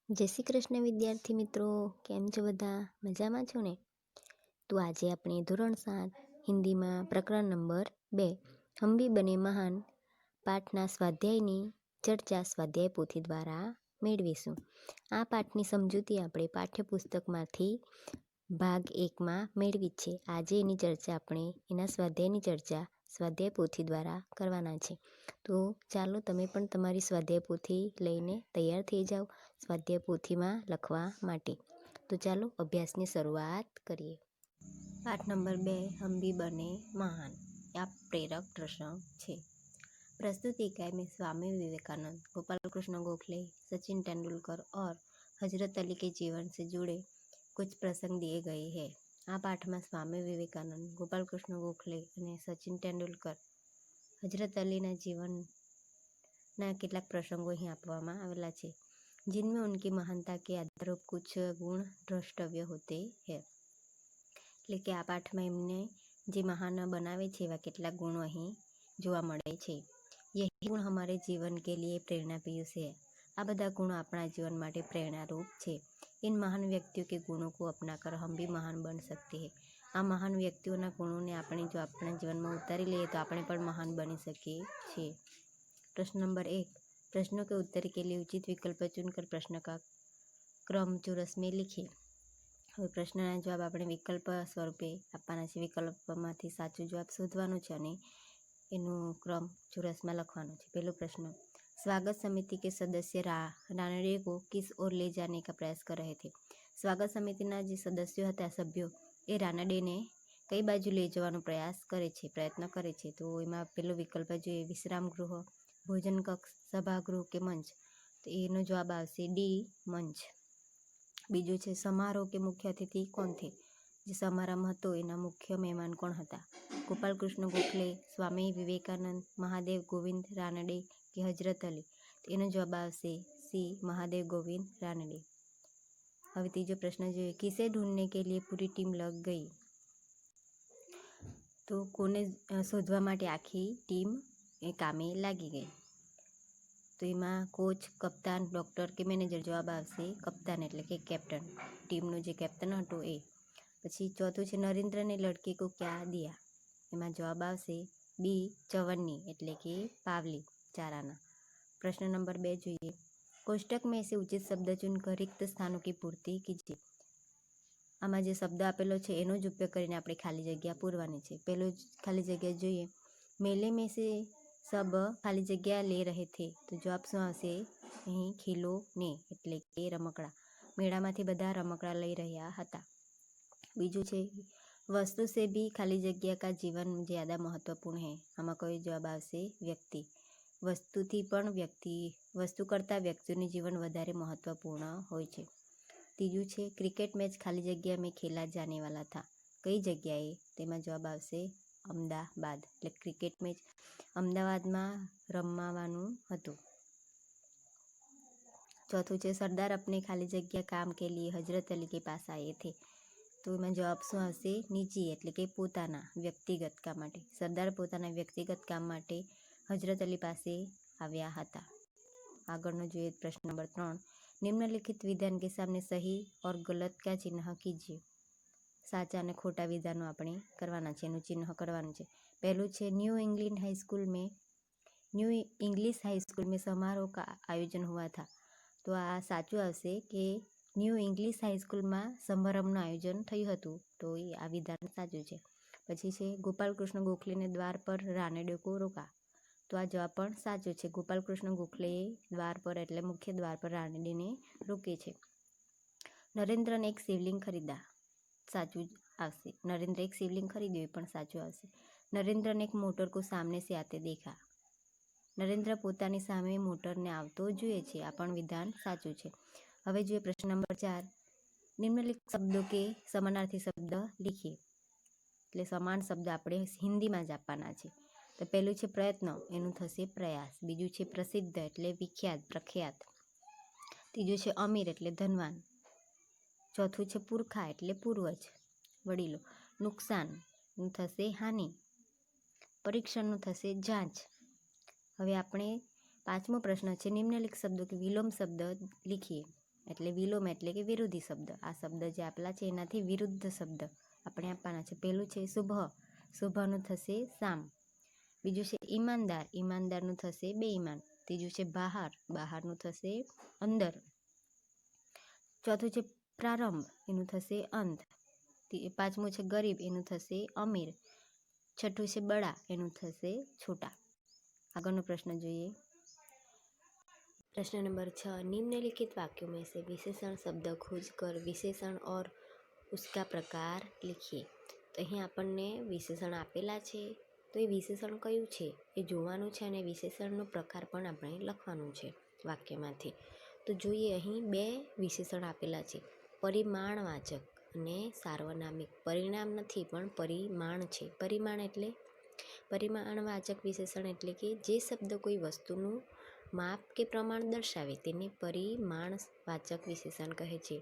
જય શ્રી કૃષ્ણ વિદ્યાર્થી મિત્રો, કેમ છો બધા? મજામાં છો ને? તો આજે આપણે ધોરણ 7 હિન્દીમાં પ્રકરણ નંબર 2 હમ ભી બને મહાન પાઠના સ્વાધ્યાયની ચર્ચા સ્વાધ્યાય પોથી દ્વારા મેળવીશું. આ પાઠની સમજૂતી આપણે પાઠ્યપુસ્તકમાંથી ભાગ 1માં મેળવી છે. આજે એની ચર્ચા આપણે એના સ્વાધ્યાયની ચર્ચા સ્વાધ્યાય પોથી દ્વારા કરવાના છે. તો ચાલો તમે પણ તમારી સ્વાધ્યાય પોથી લઈને તૈયાર થઈ જાઓ સ્વાધ્યાય પોથીમાં લખવા માટે. તો ચાલો અભ્યાસની શરૂઆત કરીએ. પાઠ નંબર 2 હમ ભી બને મહાન. આ પ્રેરક પ્રસંગ છે. प्रस्तुत इकाई में स्वामी विवेकानंद, गोपाल कृष्ण गोखले, सचिन तेंदुलकर और हजरत अली के जीवन से जुड़े कुछ प्रसंग दिए गए हैं. આ પાઠમાં સ્વામી વિવેકાનંદ, ગોપાલ કૃષ્ણ ગોખલે અને સચિન તેંડુલકર, હજરત અલીના જીવનના કેટલાક પ્રસંગો અહીં આપવામાં આવેલા છે. जिनमें उनकी महानता के आधार कुछ गुण द्रष्टव्य होते हैं. એટલે કે આ પાઠમાં એમને જે મહાન બનાવે છે એવા કેટલાક ગુણો અહીં જોવા મળે છે. यही गुण हमारे जीवन के लिए प्रेरणा पीयूष है. આ બધા ગુણો આપણા જીવન માટે પ્રેરણારૂપ છે. इन महान व्यक्तियों के गुणों को अपनाकर हम भी महान बन सकते हैं. આ મહાન વ્યક્તિઓના ગુણોને આપણે જો આપણા જીવનમાં ઉતારી લઈએ તો આપણે પણ મહાન બની શકીએ છીએ. प्रश्न नंबर 1. प्रश्नों के उत्तर के लिए उचित विकल्प चुनकर प्रश्न का क्रम चौरस में लिखिए. હવે પ્રશ્નના જવાબ આપણે વિકલ્પ સ્વરૂપે આપવાના છે. વિકલ્પમાંથી સાચો જવાબ શોધવાનો છે અને એનું ક્રમ ચોરસમાં લખવાનો છે. પહેલો પ્રશ્ન, स्वागत समिति के सदस्य रानडे को किस ओर ले जाने का प्रयास कर रहे थे. સ્વાગત સમિતિના જે સદસ્યો હતા, સભ્યો, એ રાનડેને કઈ બાજુ લઈ જવાનો પ્રયત્ન કરે છે. તો એમાં પહેલો વિકલ્પ જોઈએ વિશ્રામ ગૃહ, ભોજન કક્ષ, સભાગૃહ કે મંચ. તો એનો જવાબ આવશે ડી મંચ. બીજું છે સમારોહ કે મુખ્ય અતિથિ કોણ થે. જે સમારંભ હતો એના મુખ્ય મહેમાન કોણ હતા. ગોપાલ કૃષ્ણ ગોખલે, સ્વામી વિવેકાનંદ, મહાદેવ ગોવિંદ રાનડે કે હજરત અલી. તો એનો જવાબ આવશે સી મહાદેવ ગોવિંદ રાનડે. હવે ત્રીજો પ્રશ્ન જોઈએ કિસે ઢૂંઢને કે લીએ પૂરી ટીમ લગ ગઈ. તો કોને શોધવા માટે આખી ટીમ એ કામે લાગી ગઈ. તો એમાં કોચ, કપ્તાન, ડૉક્ટર કે મેનેજર. જવાબ આવશે કપ્તાન એટલે કે કેપ્ટન. ટીમનો જે કેપ્ટન હતો એ. પછી ચોથું છે નરેન્દ્રને લડકે કો ક્યા દિયા. એમાં જવાબ આવશે બી ચવન્ની એટલે કે પાવલી ચારાના. પ્રશ્ન નંબર 2 જોઈએ કોષ્ટક में से उचित शब्द चुनकर रिक्त स्थानों की पूर्ति कीजिए. આમાં જે શબ્દ આપેલો છે એનો જ ઉપયોગ કરીને આપણે ખાલી જગ્યા પૂરવાની છે. પહેલો ખાલી જગ્યા જોઈએ મેલે में से सब ખાલી જગ્યા લે રહે થે. તો જવાબ શું આવશે અહીં ખિલોને એટલે કે રમકડા. મેળામાંથી બધા રમકડા લઈ રહ્યા હતા. બીજું છે વસ્તુ સે ભી ખાલી જગ્યા કા જીવન જ્યાદા મહત્વપૂર્ણ હૈ. આમાં કયો જવાબ આવશે વ્યક્તિ. વસ્તુ કરતાં વ્યક્તિનું જીવન વધારે મહત્વપૂર્ણ હોય છે. ત્રીજું છે ક્રિકેટ મેચ ખાલી જગ્યા મેં ખેલા જાને વાલા થા. કઈ જગ્યાએ. તેમાં જવાબ આવશે અમદાવાદ. એટલે ક્રિકેટ મેચ અમદાવાદમાં રમવાનું હતું. ચોથું છે સરદાર अपने ખાલી જગ્યા કામ કે લીએ હજરત અલી કે પાસ આયે થે. તો એમાં જવાબ શું આવશે નિજી એટલે કે પોતાના વ્યક્તિગત કામ માટે. સરદાર પોતાના વ્યક્તિગત કામ માટે હજરત અલી પાસે આવ્યા હતા. આગળનો જોઈએ પ્રશ્ન નંબર 3 નિમ્નલિખિત વિધાન કે સામને સહી और गलत का चिन्ह कीजिए. સાચા અને ખોટા વિધાનો આપણે કરવાના છે. એનું ચિહ્ન કરવાનું છે. પહેલું છે न्यू इंग्लिश हाई स्कूल में समारोह का आयोजन हुआ था. તો આ સાચું આવશે કે ન્યૂ ઇંગ્લિશ હાઈસ્કૂલમાં સમારંભનું આયોજન થયું હતું. તો એ આ વિધાન સાચું છે. પછી છે ગોપાલ કૃષ્ણ ગોખલેને દ્વાર પર રાનડે કો રોકા. તો આ જવાબ પણ સાચો છે. ગોપાલ કૃષ્ણ ગોખલેએ દ્વાર પર એટલે મુખ્ય દ્વાર પર રાનડેને રોકે છે. નરેન્દ્રને એક શિવલિંગ ખરીદા. સાચું આવશે. નરેન્દ્ર એક શિવલિંગ ખરીદ્યું એ પણ સાચું આવશે. નરેન્દ્રને એક મોટર કો સામને સે આતે દેખા. નરેન્દ્ર પોતાની સામે મોટરને આવતો જોઈએ છે. આ પણ વિધાન સાચું છે. હવે જોઈએ પ્રશ્ન નંબર 4 નિમ્નલિખિત શબ્દો કે સમાનાર્થી શબ્દ લીખીએ. એટલે સમાન શબ્દ આપણે હિન્દીમાં જ આપવાના છે. તો પહેલું છે પ્રયત્ન એનું થશે પ્રયાસ. બીજું છે પ્રસિદ્ધ એટલે વિખ્યાત પ્રખ્યાત. ત્રીજું છે અમીર એટલે ધનવાન. ચોથું છે પુરખા એટલે પૂર્વજ વડીલો. નુકસાનનું થશે હાનિ. પરીક્ષણનું થશે જાંચ. હવે આપણે પાંચમો પ્રશ્ન છે નિમ્નલિખિત શબ્દો કે વિલોમ શબ્દ લીખીએ. એટલે વિલોમ એટલે કે વિરોધી શબ્દ. આ શબ્દ જે આપેલા છે એનાથી વિરુદ્ધ શબ્દ આપણે આપવાના છે. પહેલું છે શુભ, શુભનું થશે સામ. બીજું છે ઈમાનદાર, ઈમાનદારનું થશે બેઈમાન. ત્રીજું છે બહાર, બહારનું થશે અંદર. ચોથું છે પ્રારંભ, એનું થશે અંત. પાંચમું છે ગરીબ, એનું થશે અમીર. છઠ્ઠું છે બડા, એનું થશે છોટા. આગળનો પ્રશ્ન જોઈએ. प्रश्न नंबर 6, निम्नलिखित वाक्यों में से विशेषण शब्द खोज कर विशेषण और उसका प्रकार लिखिए. તો અહીં આપણને વિશેષણ આપેલા છે, તો એ વિશેષણ કયું છે એ જોવાનું છે અને વિશેષણનો પ્રકાર પણ આપણે લખવાનું છે વાક્યમાંથી. તો જોઈએ, અહીં બે વિશેષણ આપેલા છે, પરિમાણવાચક અને સાર્વનામિક. પરિણામ નથી પણ પરિમાણ છે. પરિમાણવાચક વિશેષણ એટલે કે જે શબ્દ કોઈ વસ્તુનું માપ કે પ્રમાણ દર્શાવે તેને પરિમાણવાચક વિશેષણ કહે છે.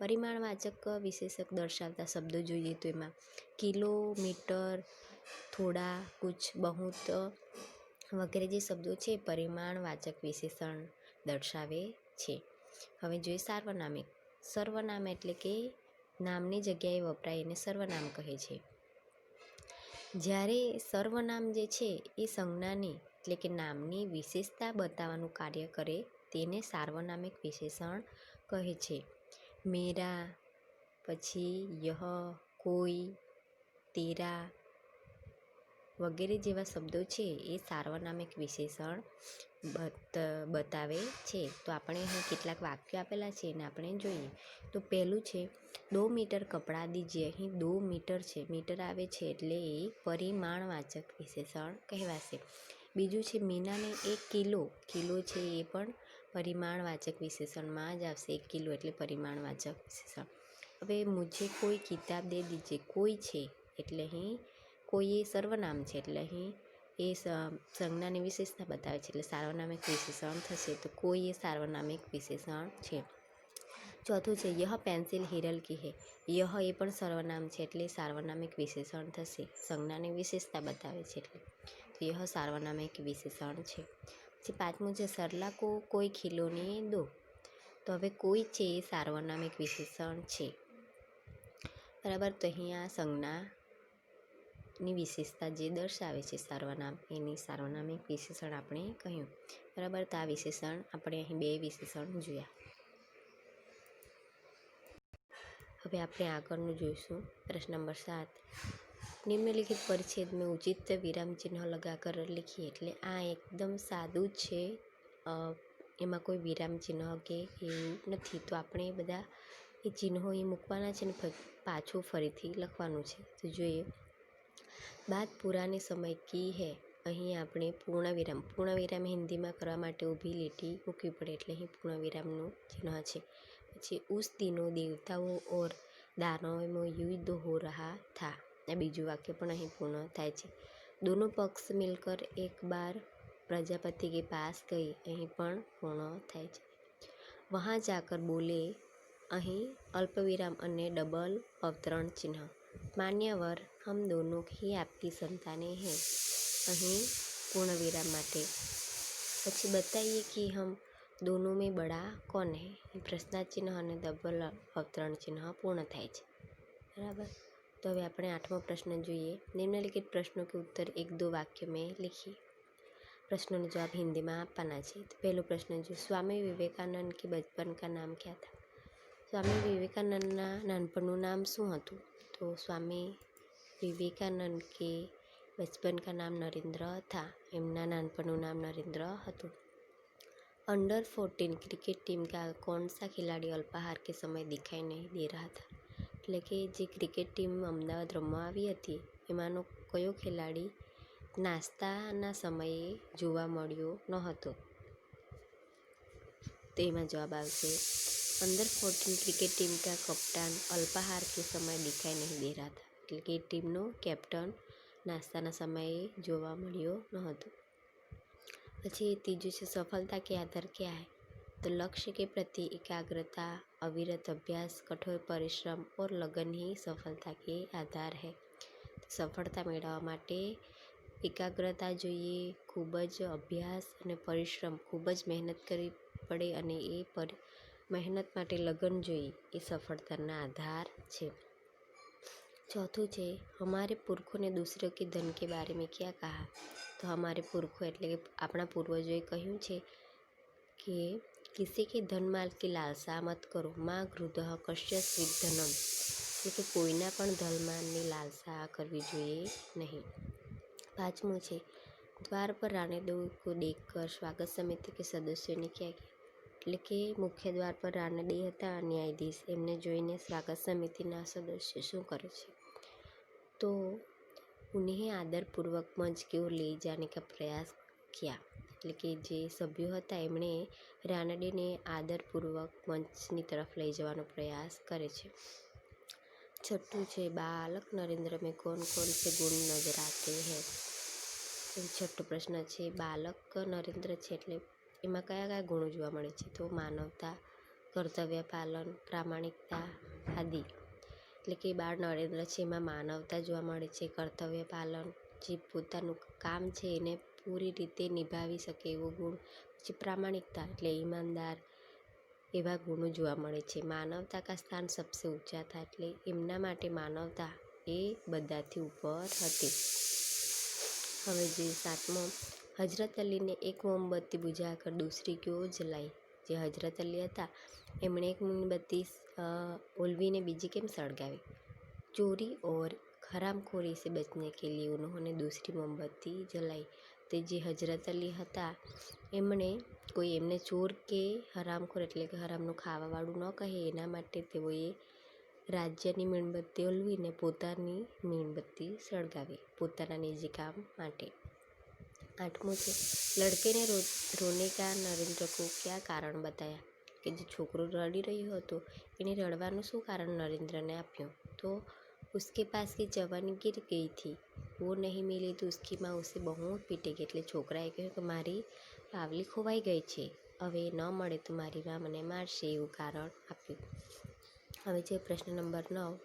પરિમાણવાચક વિશેષક દર્શાવતા શબ્દો જોઈએ તો એમાં કિલો, મીટર, થોડા, કુછ, બહુત વગેરે જે શબ્દો છે પરિમાણવાચક વિશેષણ દર્શાવે છે. હવે જોઈએ સાર્વનામિક. સર્વનામ એટલે કે નામની જગ્યાએ વપરાય એને સર્વનામ કહે છે. જ્યારે સર્વનામ જે છે એ સંજ્ઞાની એટલે કે નામની વિશેષતા બતાવવાનું કાર્ય કરે તેને સાર્વનામિક વિશેષણ કહે છે. મેરા, પછી યહ, કોઈ, તેરા વગેરે જેવા શબ્દો છે એ સાર્વનામિક વિશેષણ બતાવે છે. તો આપણે અહીં કેટલાક વાક્યો આપેલા છે એને આપણે જોઈએ. તો પહેલું છે 2 મીટર કપડાં દીજીએ. અહીં 2 મીટર છે, મીટર આવે છે એટલે એ પરિમાણવાચક વિશેષણ કહેવાશે. બીજું છે મીનાને 1 કિલો, કિલો છે એ પણ પરિમાણવાચક વિશેષણમાં જ આવશે. 1 કિલો એટલે પરિમાણવાચક વિશેષણ. હવે મુझे કોઈ કિતાબ દે દીજીએ. કોઈ છે એટલે અહીં કોઈ એ સર્વનામ છે એટલે અહીં એ સંજ્ઞાની વિશેષતા બતાવે છે એટલે સાર્વનામિક વિશેષણ થશે. તો કોઈ એ સાર્વનામિક વિશેષણ છે. ચોથું છે યહ પેન્સિલ હિરલ કી હે. યહ એ પણ સર્વનામ છે એટલે સાર્વનામિક વિશેષણ થશે. સંજ્ઞાની વિશેષતા બતાવે છે એટલે. તો યહ સાર્વનામિક વિશેષણ છે. પછી પાંચમું છે સરલા કો કોઈ ખિલોને દો. તો હવે કોઈ છે એ સાર્વનામિક વિશેષણ છે. બરાબર. તો અહીંયા સંજ્ઞાની વિશેષતા જે દર્શાવે છે સર્વનામ, એની સાર્વનામિક વિશેષણ આપણે કહ્યું. બરાબર. તો આ વિશેષણ આપણે અહીં બે વિશેષણ જોયા. હવે આપણે આગળનું જોઈશું. પ્રશ્ન નંબર 7, નિમ્નલિખિત પરિच्छेद में उचित विराम चिन्ह लगाकर लिखिए. એટલે આ એકદમ સાદું જ છે, એમાં કોઈ વિરામ ચિહ્ન કે એવું નથી. તો આપણે બધા એ ચિહ્નો એ મૂકવાના છે ને પાછું ફરીથી લખવાનું છે. તો જોઈએ, બાત પુરાને સમય કી હે. અહીં આપણે પૂર્ણવિરામ હિન્દીમાં કરવા માટે ઊભી લીટી મૂકવી પડે એટલે અહીં પૂર્ણવિરામનું ચિહ્ન છે. પછી ઉસ દિનો દેવતાઓ ઓર દાનવોं में युद्ध हो रहा था. આ બીજું વાક્ય પણ અહીં પૂર્ણ થાય છે. દોનો પક્ષ મિલકર એક બાર પ્રજાપતિ કે પાસ ગઈ. અહીં પણ પૂર્ણ થાય છે. વહાં જાકર બોલે. અહીં અલ્પવિરામ અને ડબલ અવતરણ ચિહ્ન. માન્યવર હમ દોનો ही आपकी संतानें हैं. અહીં પૂર્ણવિરામ માટે. પછી બતાઈએ કે હમ दोनों में बड़ा कौन है. પ્રશ્નાર્થ ચિહ્ન અને ડબલ અવતરણ ચિહ્ન પૂર્ણ થાય છે. બરાબર. તો હવે આપણે 8મો પ્રશ્ન જોઈએ. નિમ્નલિખિત પ્રશ્નો કે ઉત્તર 1-2 વાક્ય में लिखिए. પ્રશ્નોનો જવાબ હિન્દીમાં આપવાના છે. તો પહેલો પ્રશ્ન જોઈએ, સ્વામી વિવેકાનંદ કે બચપન કા નામ ક્યા था. સ્વામી વિવેકાનંદના નાનપણનું નામ શું હતું. તો સ્વામી વિવેકાનંદ કે બચપન કા નામ નરેન્દ્ર था. એમના નાનપણનું નામ નરેન્દ્ર હતું. अंडर 14 क्रिकेट टीम का कौन सा खिलाड़ी अल्पाहार के समय दिखाई नहीं दे रहा था. એટલે કે જે ક્રિકેટ ટીમ અમદાવાદ રમવા આવી હતી એમાંનો કયો ખેલાડી નાસ્તાના સમયે જોવા મળ્યો ન હતો. તો એમાં જવાબ આવશે अंडर 14 क्रिकेट टीम का कप्तान अल्पाहार के समय दिखाई नहीं दे रहा था. એટલે કે ટીમનો કેપ્ટન નાસ્તાના સમયે જોવા મળ્યો ન હતો. પછી ત્રીજું છે सफलता के आधार क्या है. तो लक्ष्य के प्रति एकाग्रता, अविरत अभ्यास, कठोर परिश्रम और लगन ही सफलता के आधार है. સફળતા મેળવવા માટે એકાગ્રતા જોઈએ, ખૂબ જ અભ્યાસ અને પરિશ્રમ, ખૂબ જ મહેનત કરવી પડે અને એ મહેનત માટે લગન જોઈએ એ સફળતાના આધાર છે। चौथों છે हमारे पुरखों ने दूसरों के धन के बारे में क्या कहा। तो हमारे पुरखों એટલે કે આપણા પૂર્વજોએ કહ્યું છે કે किसी के धन माल की लालसा मत करो माँ गृदः कश्यस्वित धनम, એટલે કે કોઈના પણ ધનમાનની લાલસા કરવી જોઈએ નહીં। પાંચમું છે द्वार पर राणे दो को देखकर स्वागत समिति के सदस्यों ने क्या किया। એટલે કે મુખ્ય દ્વાર પર રાનડે હતા ન્યાયાધીશ, એમને જોઈને સ્વાગત સમિતિના સદસ્યો શું કરે છે तो उन्हें आदरपूर्वक मंच की ओर ले जाने का प्रयास किया। એટલે કે જે સભ્યો હતા એમણે રાનડેને આદરપૂર્વક મંચની તરફ લઈ જવાનો પ્રયાસ કરે છે। છઠ્ઠું છે બાલક નરેન્દ્ર में कौन कौन से गुण नजर आते हैं। છઠ્ઠો પ્રશ્ન છે બાલક નરેન્દ્ર છે એટલે એમાં કયા કયા ગુણો જોવા મળે છે તો માનવતા, કર્તવ્ય પાલન, પ્રામાણિકતા આદિ। એટલે કે બાળ નરેન્દ્ર છે એમાં માનવતા જોવા મળે છે, કર્તવ્ય પાલન, જે પોતાનું કામ છે એને પૂરી રીતે નિભાવી શકે એવો ગુણ, પછી પ્રામાણિકતા એટલે ઈમાનદાર એવા ગુણો જોવા મળે છે। માનવતા કા સ્થાન સબસે ઊંચા था એટલે એમના માટે માનવતા એ બધાથી ઉપર હતી। હવે જે સાતમો હજરત અલીને એક મોમબત્તી બુઝાકર दूसरी की ओर जलाई। જે હજરત અલી હતા એમણે એક મોમબત્તી ઓલવીને બીજી કેમ સળગાવી। ચોરી और हरामखोरी से बचने के लिए उन्होंने दूसरी मोमबत्ती जलाई। તે જે હજરત અલી હતા એમણે કોઈ એમને ચોર કે હરામખોર એટલે કે હરામનું ખાવાવાળું ન કહે એના માટે તેઓએ રાજ્યની મીણબત્તી ઓલવીને પોતાની મીણબત્તી સળગાવી પોતાના નિજી કામ માટે। આઠમું છે લડકે ને રોને કા નરેન્દ્ર को क्या कारण बताया। કે જે છોકરો રડી રહ્યો હતો એને રડવાનું શું કારણ નરેન્દ્રને આપ્યું તો उसके पास की चवन्नी गिर गई थी वो नहीं मिली तो उसकी माँ उसे बहुत पीटेगी। એટલે છોકરાએ કહ્યું કે મારી પાવલી ખોવાઈ ગઈ છે, હવે ન મળે તો મારી મા મને મારશે એવું કારણ આપ્યું। હવે છે પ્રશ્ન નંબર 9,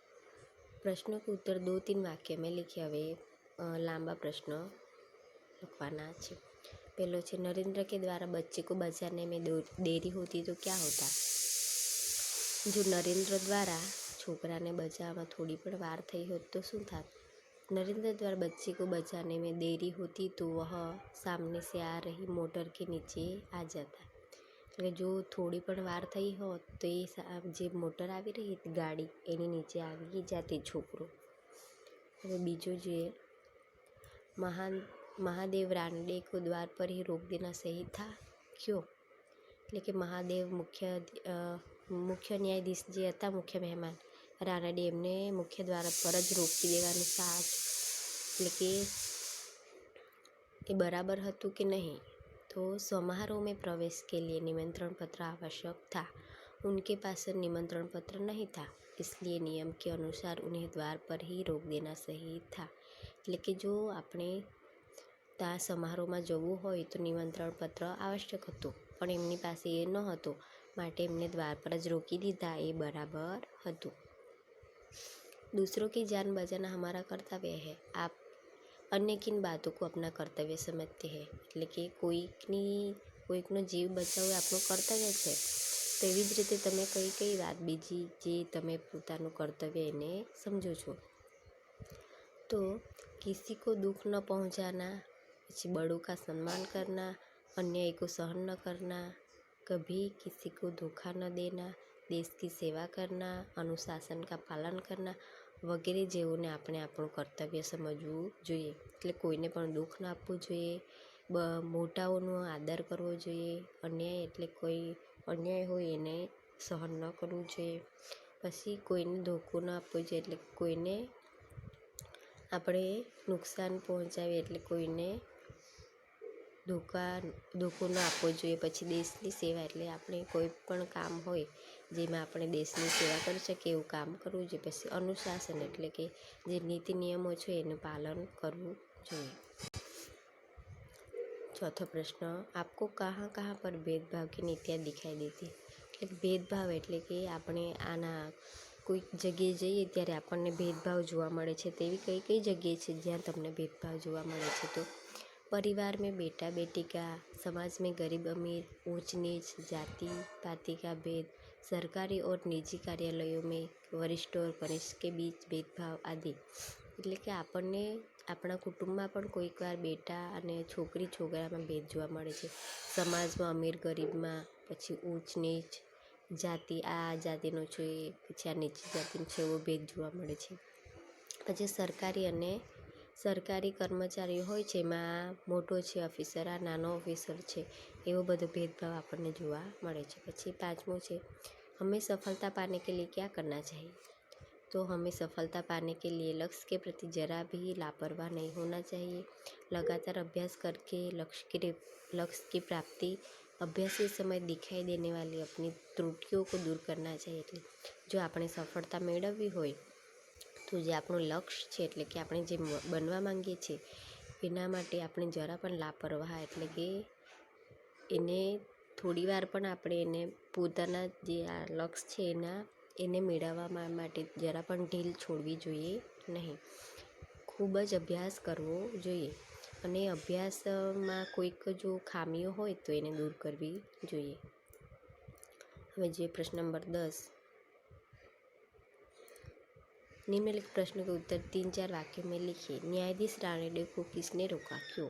પ્રશ્નો કે ઉત્તર 2-3 વાક્ય મેં लिखे। હવે લાંબા પ્રશ્ન લખવાના છે। પહેલો છે नरेंद्र के द्वारा बच्चे को बचाने में देरी होती तो क्या होता। જો નરેન્દ્ર દ્વારા છોકરાને બચાવવામાં થોડી પણ વાર થઈ હોત તો શું થાત। नरेंद्र द्वारा बच्चे को बचाने में देरी होती तो वह सामने से आ रही मोटर के नीचे आ जाता। એટલે જો થોડી પણ વાર થઈ હોત તો એ જે મોટર આવી રહી હતી ગાડી એની નીચે આવી જાતે છોકરો। હવે બીજો જે महादेव रानडे को द्वार पर ही रोक देना सही था क्यों। એટલે કે મહાદેવ મુખ્ય ન્યાયાધીશ જે હતા મુખ્ય મહેમાન રાનડે એમને મુખ્ય દ્વાર પર જ રોકી દેવાનું સાચું એટલે કે એ બરાબર હતું કે નહીં। तो समारोह में प्रवेश के लिए निमंत्रण पत्र आवश्यक था, उनके पास निमंत्रण पत्र नहीं था, इसलिए नियम के अनुसार उन्हें द्वार पर ही रोक देना सही था। એટલે કે જો આપણે ત્યાં સમારોહમાં જવું હોય તો નિમંત્રણ પત્ર આવશ્યક હતું પણ એમની પાસે એ ન હતું માટે એમને દ્વાર પર જ રોકી દીધા એ બરાબર હતું। दूसरों की जान बचाना हमारा कर्तव्य है, आप अन्य किन बातों को अपना कर्तव्य समझते हैं। એટલે કે કોઈકનો જીવ બચાવવો આપણું કર્તવ્ય છે તો એવી જ રીતે તમે કઈ વાત બીજી જે તમે પોતાનું કર્તવ્ય એને સમજો છો। तो किसी को दुख न पहुंचाना, પછી बड़ों का सम्मान करना, अन्याय को सहन न करना, कभी किसी को धोखा न देना, देश की सेवा करना, अनुशासन का पालन करना વગેરે જેઓને આપણે આપણું કર્તવ્ય સમજવું જોઈએ। એટલે કોઈને પણ દુઃખ ન આપવું જોઈએ, મોટાઓનો આદર કરવો જોઈએ, અન્યાય એટલે કોઈ અન્યાય હોય એને સહન ન કરવું જોઈએ, પછી કોઈને ધોકો ન આપવો જોઈએ એટલે કોઈને આપણે નુકસાન પહોંચાવીએ એટલે કોઈને ધોકો ન આપવો જોઈએ। પછી દેશની સેવા એટલે આપણે કોઈ પણ કામ હોય જેમાં આપણે દેશની સેવા કરી શકીએ એવું કામ કરવું જોઈએ। પછી અનુશાસન એટલે કે જે નીતિ નિયમો છે એનું પાલન કરવું જોઈએ। ચોથો પ્રશ્ન આપકો કहाँ कहाँ पर भेदभाव की नीतियाँ दिखाई देती। એટલે ભેદભાવ એટલે કે આપણે આના કોઈક જગ્યાએ જઈએ ત્યારે આપણને ભેદભાવ જોવા મળે છે તેવી કઈ કઈ જગ્યાએ છે જ્યાં તમને ભેદભાવ જોવા મળે છે તો परिवार में बेटा बेटी का, समाज में गरीब अमीर, ऊंच नीच, जाति पाति का भेद, सरकारी और निजी कार्यालयों में वरिष्ठ और कनिष्ठ के बीच भेदभाव आदि। એટલે કે આપણને આપણા કુટુંબમાં પણ કોઈક વાર બેટા અને છોકરી છોકરામાં ભેદ જોવા મળે છે. સમાજમાં અમીર ગરીબમાં, પછી ઊંચ નીચ, જાતિ આ જાતિનો છે પછી આ નીચી જાતિનો છે એવો ભેદ જોવા મળે છે. પછી સરકારી કર્મચારીઓ હોય છે એમાં મોટો છે ઓફિસર, આ નાનો ઓફિસર છે, એવો બધો ભેદભાવ આપણને જોવા મળે છે. પછી 5મું છે, हमें सफलता पाने के लिए क्या करना चाहिए? तो हमें सफलता पाने के लिए लक्ष्य के प्रति जरा भी लापरवाह नहीं होना चाहिए. लगातार अभ्यास करके लक्ष्य की प्राप्ति अभ्यास के समय दिखाई देने वाली अपनी त्रुटियों को दूर करना चाहिए. એટલે જો આપણે સફળતા મેળવવી હોય તો જે આપણું લક્ષ્ય છે એટલે કે આપણે જે બનવા માંગીએ છીએ એના માટે આપણે જરા પણ લાપરવાહ એટલે કે એને થોડીવાર પણ આપણે એને પોતાના જે આ લક્ષ્ય છે એને મેળવવા માટે જરા પણ ઢીલ છોડવી જોઈએ નહીં. ખૂબ જ અભ્યાસ કરવો જોઈએ અને અભ્યાસમાં કોઈક જો ખામીઓ હોય તો એને દૂર કરવી જોઈએ. હવે જોઈએ પ્રશ્ન નંબર 10. निम्नलिखित प्रश्न के उत्तर 3-4 वाक्यों में लिखिए. न्यायाधीश रानडे को किसने रोका, क्यों?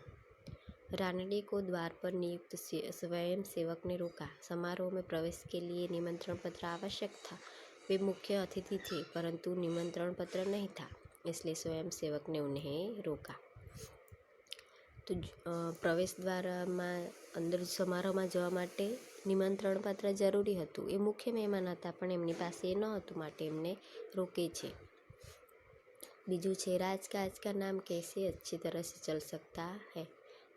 रानडे को द्वार पर नियुक्त स्वयं सेवक ने रोका. समारोह में प्रवेश के लिए निमंत्रण पत्र आवश्यक था. वे मुख्य अतिथि थे परंतु निमंत्रण पत्र नहीं था, इसलिए स्वयं सेवक ने उन्हें रोका. તો પ્રવેશ દ્વારમાં અંદર સમારોહમાં જવા માટે નિમંત્રણ પત્ર જરૂરી હતું. એ મુખ્ય મહેમાન હતા પણ એમની પાસે એ ન હતું માટે એમને રોકે છે. બીજું છે, રાજકાજ का नाम कैसे अच्छी तरह से चल सकता है?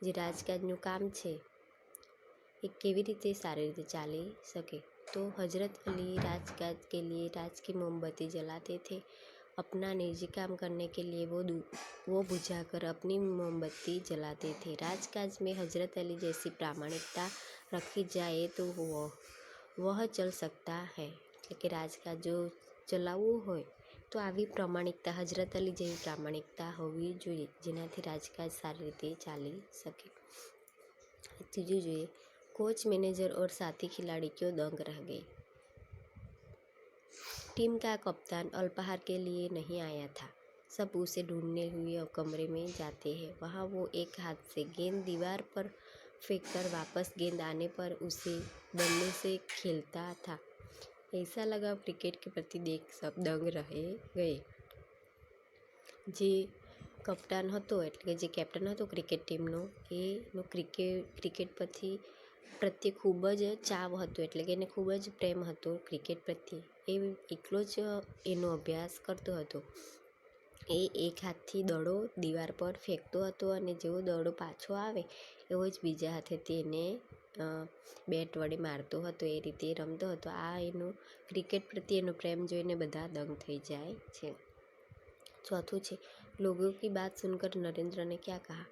જે રાજકાજનું કામ છે એ કેવી રીતે સારી રીતે ચાલી શકે? तो हजरत अली राजकाज के लिए राज की मोमबत्ती जलाते थे. अपना निजी काम करने के लिए वो बुझाकर अपनी मोमबत्ती जलाते थे. राजकाज में हजरत अली जैसी प्रामाणिकता रखी जाए तो वह चल सकता है. એટલે કે રાજકાજ જો ચલાવવું હોય તો આવી પ્રામાણિકતા હજરત અલી જેવી પ્રામાણિકતા હોવી જોઈએ જેનાથી રાજકાજ સારી રીતે ચાલી શકે. ત્રીજું જોઈએ, कोच मैनेजर और साथी खिलाड़ी क्यों दंग रह गए? टीम का कप्तान अल्पाहार के लिए नहीं आया था. सब उसे ढूंढने हुए कमरे में जाते हैं. वहाँ वो एक हाथ से गेंद दीवार पर फेंककर वापस गेंद आने पर उसे बल्ले से खेलता था. ऐसा लगाव क्रिकेट के प्रति देख सब दंग रह गए. જે કપ્તાન હતો એટલે કે જે કેપ્ટન હતો ક્રિકેટ ટીમનો એનો ક્રિકેટ પ્રત્યે ખૂબ જ ચાવ હતો એટલે કે એને ખૂબ જ પ્રેમ હતો ક્રિકેટ પ્રત્યે. એ એકલો જ એનો અભ્યાસ કરતો હતો. એ એક હાથથી દડો દીવાર પર ફેંકતો હતો અને જેવો દડો પાછો આવે એવો જ બીજા હાથેથી એને બેટ વડે મારતો હતો. એ રીતે રમતો હતો. આ એનો ક્રિકેટ પ્રત્યે એનો પ્રેમ જોઈને બધા દંગ થઈ જાય છે. चौथों છે, लोगों की बात सुनकर नरेंद्र ने क्या कहा?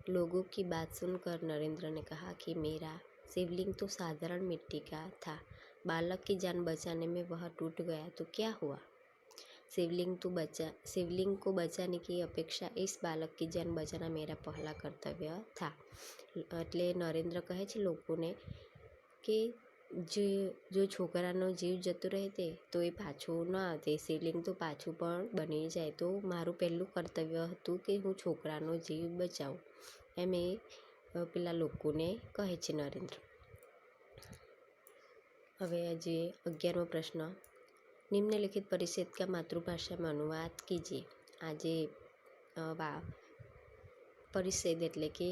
लोगों की बात सुनकर नरेंद्र ने कहा कि मेरा शिवलिंग तो साधारण मिट्टी का था. बालक की जान बचाने में वह टूट गया तो क्या हुआ? शिवलिंग को बचाने की अपेक्षा इस बालक की जान बचाना मेरा पहला कर्तव्य था. એટલે નરેન્દ્ર કહે છે લોકોને કે જો છોકરાનો જીવ જતો રહે તો એ પાછું ન આવતે. શિવલિંગ તો પાછું પણ બની જાય તો મારું પહેલું કર્તવ્ય હતું કે હું છોકરાનો જીવ બચાવું. એમ એ પેલા લોકોને કહે છે નરેન્દ્ર. હવે આજે 11મો પ્રશ્ન, निम्नलिखित परिच्छेद का मातृभाषा में अनुवाद कीजिए. આજે પરિચ્છેદ એટલે કે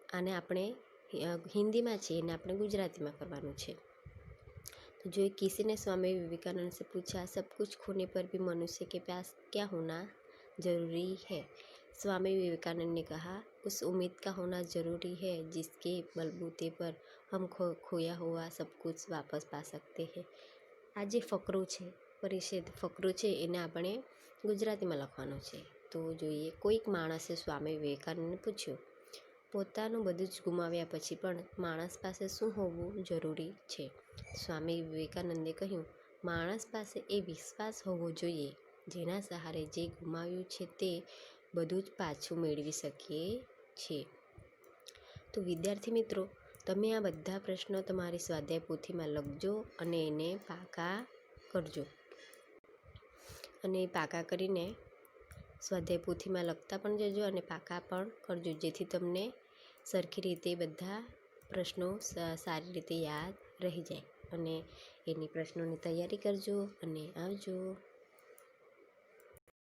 આને આપણે हिंदीમાં છે એને આપણે ગુજરાતીમાં કરવાનું છે. तो जो किसी ने स्वामी विवेकानंद से पूछा, सब कुछ खोने पर भी मनुष्य के पास क्या होना जरूरी है? स्वामी विवेकानंद ने कहा, उस उम्मीद का होना जरूरी है जिसके बलबूते पर हम खोया हुआ सब कुछ वापस पा सकते हैं. આ જે ફકરો છે પરિચ્છેદ ફકરો છે એને આપણે ગુજરાતીમાં લખવાનો છે. તો જોઈએ, કોઈક માણસે સ્વામી વિવેકાનંદને પૂછ્યું, પોતાનું બધું જ ગુમાવ્યા પછી પણ માણસ પાસે શું હોવું જરૂરી છે? સ્વામી વિવેકાનંદે કહ્યું, માણસ પાસે એ વિશ્વાસ હોવો જોઈએ જેના સહારે જે ગુમાવ્યું છે તે બધું જ પાછું મેળવી શકીએ છીએ. તો વિદ્યાર્થી મિત્રો, તમે આ બધા પ્રશ્નો તમારી સ્વાધ્યાય પોથીમાં લખજો અને એને પાકા કરજો. અને પાકા કરીને સ્વાધ્યાય પોથીમાં લખતા પણ જજો અને પાકા પણ કરજો, જેથી તમને સરખી રીતે બધા પ્રશ્નો સારી રીતે યાદ રહી જાય. અને એની પ્રશ્નોની તૈયારી કરજો અને આવજો.